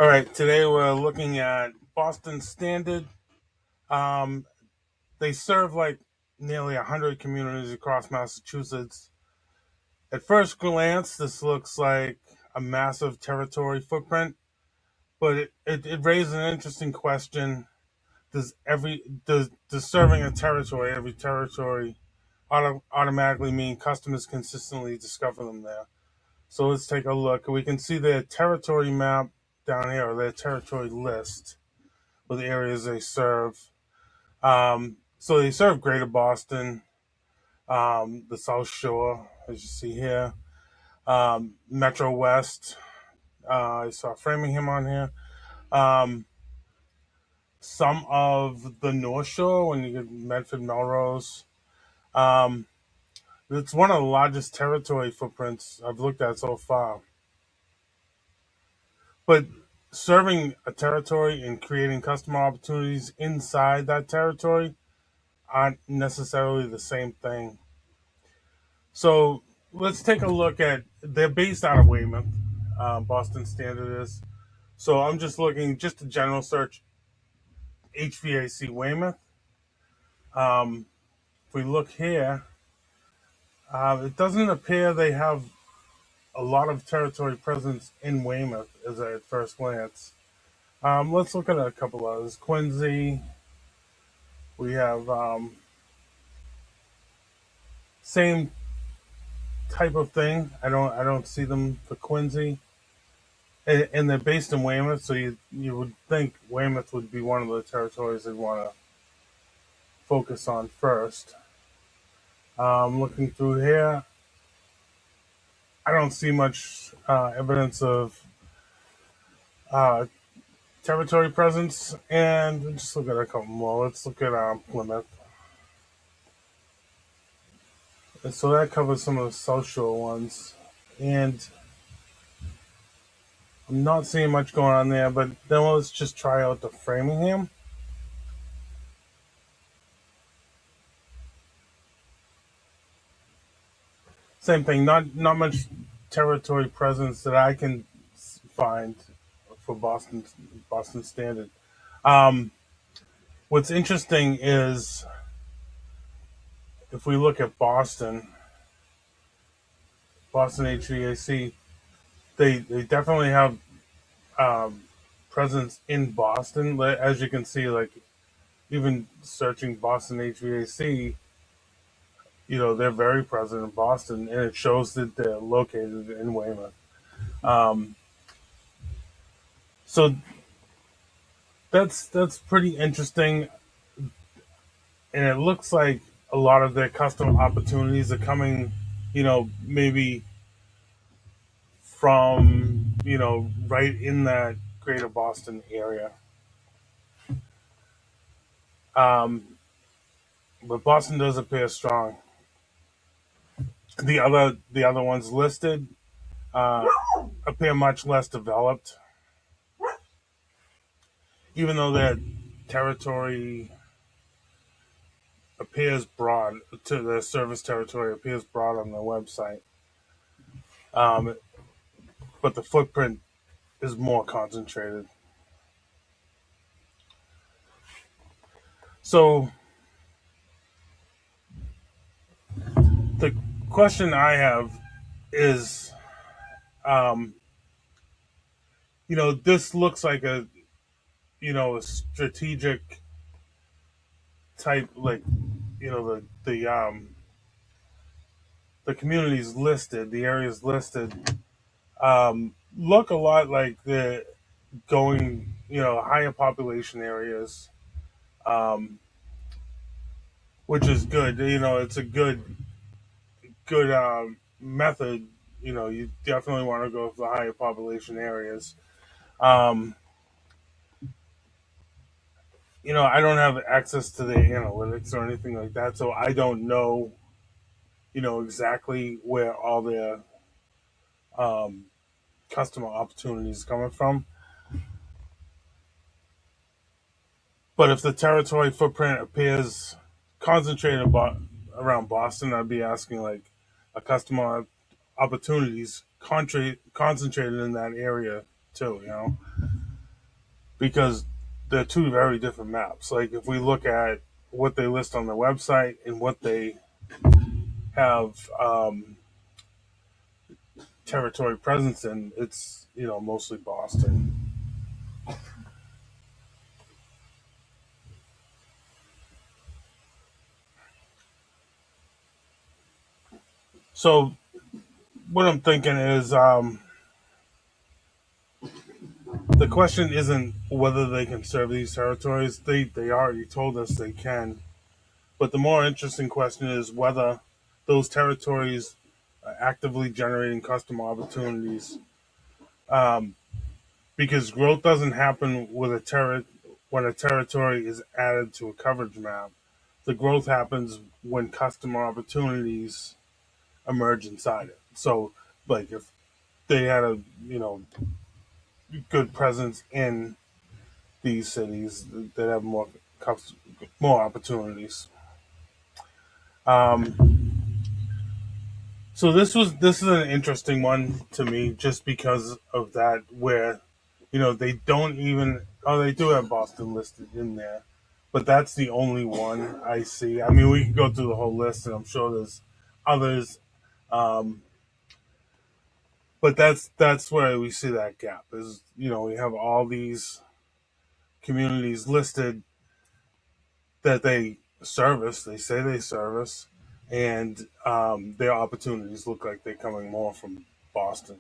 All right, today we're looking at Boston Standard. Um, they serve like nearly 100 communities across Massachusetts. At first glance, this looks like a massive territory footprint, but it raises an interesting question. Does serving a territory, every territory, automatically mean customers consistently discover them there? So let's take a look. We can see their territory map down here, or their territory list with the areas they serve. So they serve Greater Boston, the South Shore, as you see here, Metro West. I saw Framingham on here. Um, some of the North Shore, when you get Medford, Melrose. Um, it's one of the largest territory footprints I've looked at so far. But serving a territory and creating customer opportunities inside that territory aren't necessarily the same thing. So let's take a look at. They're based out of Weymouth. Boston Standard is. So I'm just looking, just a general search, HVAC Weymouth. If we look here, it doesn't appear they have a lot of territory presence in Weymouth as at first glance. Let's look at a couple others. Quincy. We have same type of thing. I don't see them for Quincy. And they're based in Weymouth, so you would think Weymouth would be one of the territories they'd want to focus on first. Looking through here, I don't see much evidence of uh, territory presence, and we'll just look at a couple more. Let's look at Plymouth. And so that covers some of the South Shore ones, and I'm not seeing much going on there. But then let's just try out the Framingham. Same thing. Not much territory presence that I can find for Boston Standard. Um, what's interesting is if we look at Boston HVAC, they definitely have um, presence in Boston. As you can see, like even searching Boston HVAC, they're very present in Boston, and it shows that they're located in Weymouth. Um, so that's pretty interesting, and it looks like a lot of their custom opportunities are coming, maybe from right in that greater Boston area. Um, but Boston does appear strong. The other ones listed uh, appear much less developed, even though their territory appears broad. To the service territory appears broad on the website, um, but the footprint is more concentrated. So the question I have is, um, this looks like a strategic type, like the communities listed, the areas listed, look a lot like the going, higher population areas, um, which is good. It's a good method. You definitely want to go for the higher population areas. Um, I don't have access to the analytics or anything like that, so I don't know, exactly where all their um, customer opportunities are coming from. But if the territory footprint appears concentrated around Boston, I'd be asking like a customer opportunities concentrated in that area too. because they're two very different maps. Like if we look at what they list on their website and what they have territory presence in, it's mostly Boston. So what I'm thinking is the question isn't whether they can serve these territories. They already told us they can. But the more interesting question is whether those territories are actively generating customer opportunities. Um, because growth doesn't happen with when a territory is added to a coverage map. The growth happens when customer opportunities emerge inside it. So, like if they had a good presence in these cities, they'd have more opportunities. Um, so this is an interesting one to me, just because of that, where they don't even, oh, they do have Boston listed in there, but that's the only one I see. I mean, we can go through the whole list, and I'm sure there's others, um, but that's where we see that gap. Is we have all these communities listed that they service. They say they service, and their opportunities look like they're coming more from Boston.